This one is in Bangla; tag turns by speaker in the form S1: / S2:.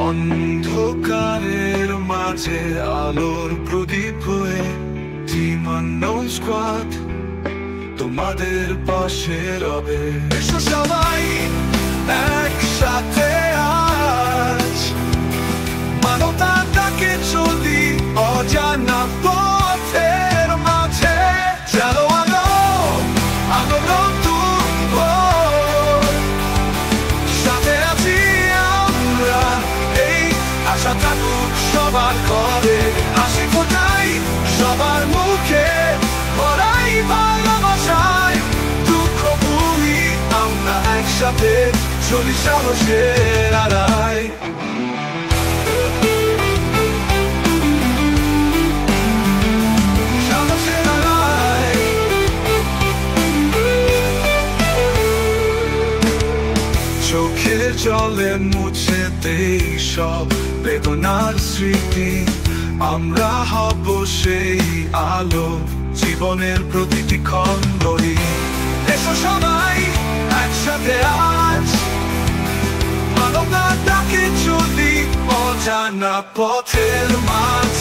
S1: অন্ধকারের মাঝে আলোর প্রদীপ হয়ে টিম আননোন স্কোয়াড তোমাদের পাশে রবে। এসো সবাই একসাথে আজ মানবতার ডাকে চলি অজানা পথের মাঝে। চলো আলো আলো নতুন ভোর, সাথে আছি আমরা, এই আশা থাকুক সবার ঘরে, হাসি ফোটাই সবার মুখে, ভরাই ভালোবাসায় দুঃখ ভুলি আমরা একসাথে, চলি সাহসের আড়াই। চোখের জলে মুছে দেই সব বেদনার স্মৃতি, আমরা হব সেই আলো জীবনের প্রতিটি খণ্ডই। এসো সবাই একসাথে আজ মানবতার ডাকে চলি অজানা পথের মাঝে।